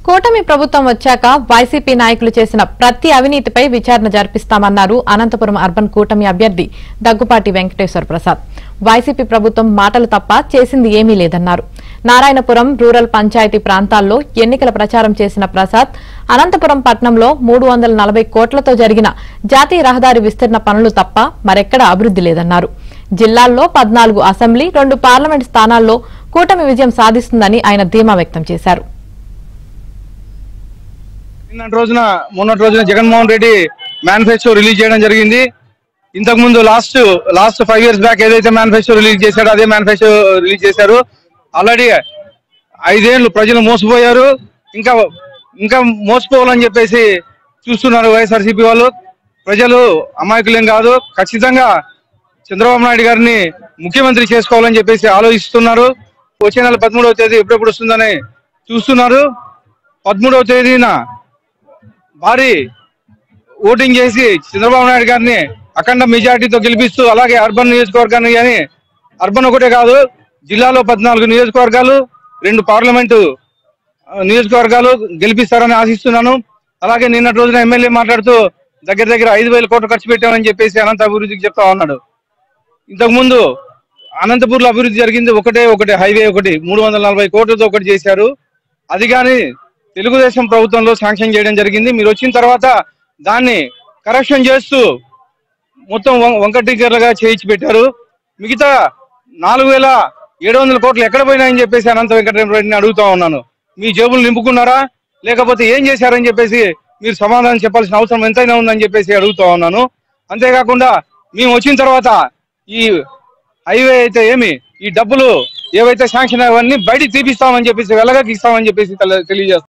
కూటమి ప్రభుత్వం వచ్చాక వైసీపీ నాయకులు చేసిన ప్రతి అవినీతిపై విచారణ జరిపిస్తామన్నారు అనంతపురం అర్బన్ కూటమి అభ్యర్థి దగ్గుపాటి వెంకటేశ్వర ప్రసాద్. వైసీపీ ప్రభుత్వం మాటలు తప్ప చేసింది ఏమీ లేదన్నారు. నారాయణపురం రూరల్ పంచాయతీ ప్రాంతాల్లో ఎన్నికల ప్రచారం చేసిన ప్రసాద్ అనంతపురం పట్టణంలో 340 కోట్లతో జరిగిన జాతీయ రహదారి విస్తరణ పనులు తప్ప మరెక్కడా అభివృద్ధి లేదన్నారు. జిల్లాల్లో 14 అసెంబ్లీ 2 పార్లమెంట్ స్థానాల్లో కూటమి విజయం సాధిస్తుందని ఆయన ధీమా వ్యక్తం చేశారు. మొన్నటి రోజున జగన్మోహన్ రెడ్డి మేనిఫెస్టో రిలీజ్ చేయడం జరిగింది. ఇంతకు ముందు లాస్ట్ 5 years బ్యాక్ ఏదైతే మేనిఫెస్టో రిలీజ్ చేశాడో అదే మేనిఫెస్టో రిలీజ్ చేశారు. ఆల్రెడీ 5 ఏళ్లు ప్రజలు మోసపోయారు. ఇంకా మోసపోవాలని చెప్పేసి చూస్తున్నారు వైఎస్ఆర్సీపీ వాళ్ళు. ప్రజలు అమాయకులేం కాదు, ఖచ్చితంగా చంద్రబాబు నాయుడు గారిని ముఖ్యమంత్రి చేసుకోవాలని చెప్పేసి ఆలోచిస్తున్నారు. వచ్చే నెల 13వ తేదీ ఎప్పుడెప్పుడు వస్తుందని చూస్తున్నారు. 13వ తేదీన భారీ ఓటింగ్ చేసి చంద్రబాబు నాయుడు గారిని అఖండ మెజార్టీతో గెలిపిస్తూ, అలాగే అర్బన్ నియోజకవర్గాన్ని కానీ అర్బన్ ఒకటే కాదు జిల్లాలో 14 నియోజకవర్గాలు 2 పార్లమెంటు నియోజకవర్గాలు గెలిపిస్తారని ఆశిస్తున్నాను. అలాగే నిన్నటి రోజున ఎమ్మెల్యే మాట్లాడుతూ దగ్గర 5,000 కోట్లు ఖర్చు పెట్టామని చెప్పేసి అనంత అభివృద్ధికి చెప్తా ఉన్నాడు. ఇంతకుముందు అనంతపూర్లో అభివృద్ధి జరిగింది ఒకటే హైవే, 340 కోట్లతో ఒకటి చేశారు. అది కానీ తెలుగుదేశం ప్రభుత్వంలో శాంక్షన్ చేయడం జరిగింది. మీరు వచ్చిన తర్వాత దాన్ని కరెక్షన్ చేస్తూ మొత్తం వంకటికరలుగా చేయించి పెట్టారు. మిగతా 4,700 కోట్లు ఎక్కడ పోయినాయని చెప్పేసి అనంత వెంకటరెడ్డిని అడుగుతా ఉన్నాను. మీ జేబులు నింపుకున్నారా లేకపోతే ఏం చేశారని చెప్పేసి మీరు సమాధానం చెప్పాల్సిన అవసరం ఎంతైనా ఉందని చెప్పేసి అడుగుతా ఉన్నాను. అంతేకాకుండా మేము వచ్చిన తర్వాత ఈ హైవే అయితే ఈ డబ్బులు ఏవైతే శాంక్షన్ అవన్నీ బయటికి తీపిస్తామని చెప్పేసి వెలగకి ఇస్తామని చెప్పేసి తెలియజేస్తాం.